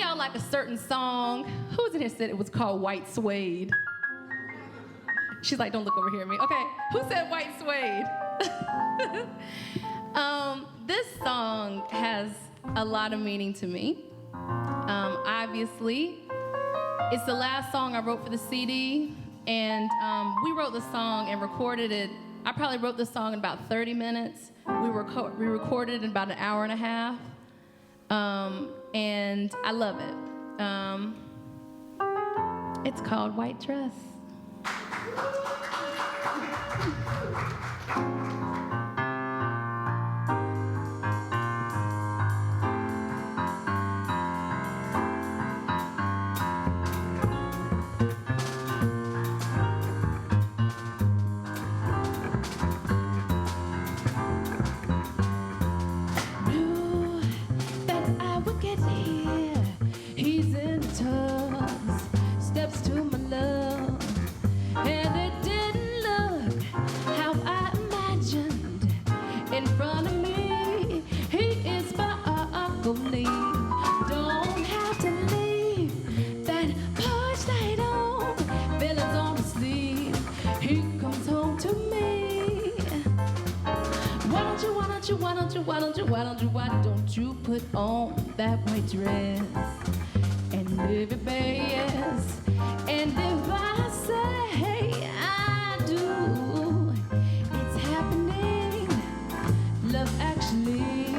y'all like a certain song? Who was in here said it was called White Suede? She's like, don't look over here at me. Okay, who said White Suede? This song has a lot of meaning to me. Obviously, it's the last song I wrote for the CD, and we wrote the song and recorded it. I probably wrote the song in about 30 minutes. We recorded it in about an hour and a half, and I love it. It's called White Dress. He's in tubs, steps to my love, and it didn't look how I imagined. In front of me, he is sparkly. Don't have to leave that porch light on, feelings on the sleeve. He comes home to me. Why don't you put on that white dress and live your best? And if I say I do, it's happening, love actually.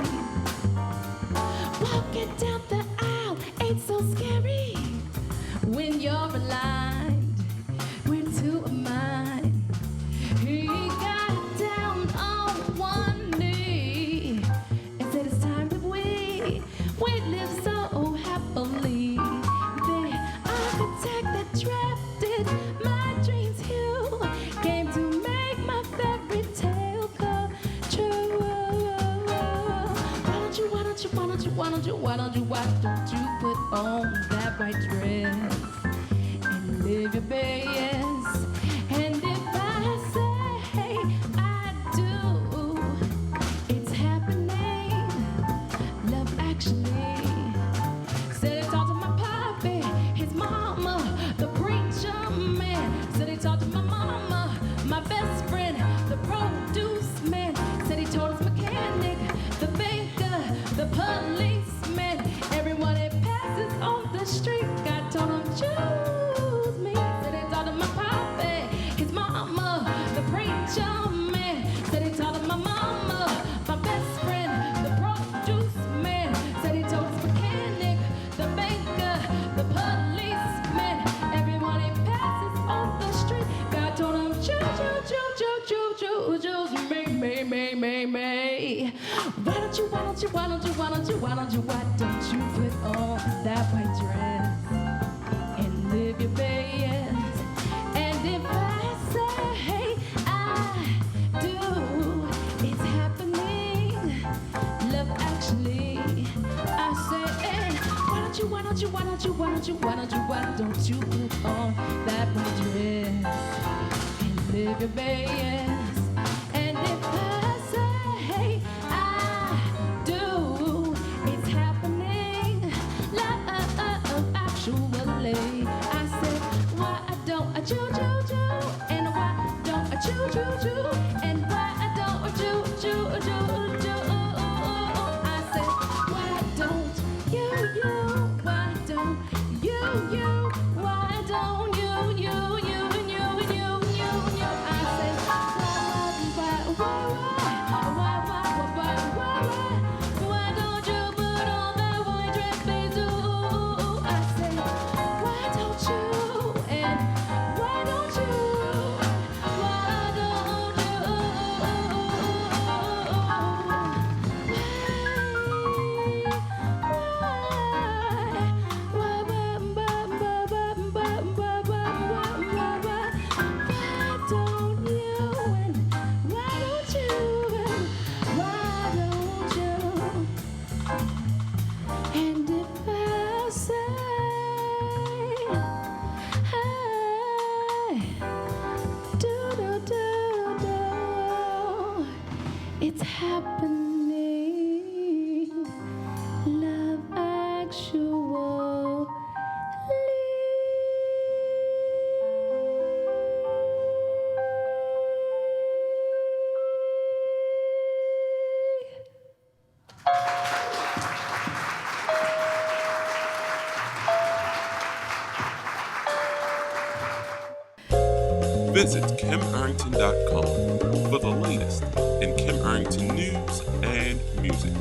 Walking down the aisle ain't so scary when you're aligned with two of mine. He got down on one knee and said it's time that we live so happily. The architect that drafted my dreams hue came to make my fairy tale come true. Why don't you put on that white dress and live your best? And if I say I do, it's happening, love actually. Said he talked to my papi, his mama, the preacher man. Said he talked to my mama, my best friend, the produce man. Said he told his mechanic, the baker, the policeman, everyone that passes on the street. God told him choose me. Said he talked to my papi, his mama, the preacher man. Said he talked to my mama, my best friend, the produce man. Said he told his mechanic, the baker, the policeman, everyone that passes on the street. God told him choose me. Why don't you put on that white dress and live your best? And if I say I do, it's happening, love actually. I said, why don't you put on that white dress and live your best? And if I say I do, it's happening, love actually. I said, why don't I choo, and why don't I choo, and why don't I choo. I said, why don't you, why don't you, why don't you. I said, why don't you put on that white dress, please do? I said, why don't you, and why don't you, why Visit KimArrington.com for the latest in Kim Arrington news and music.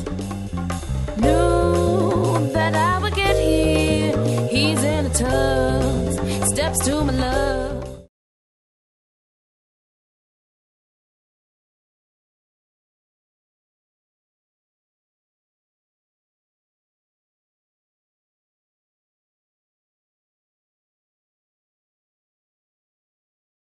Knew that I would get here. He's in the tubs, steps to my love.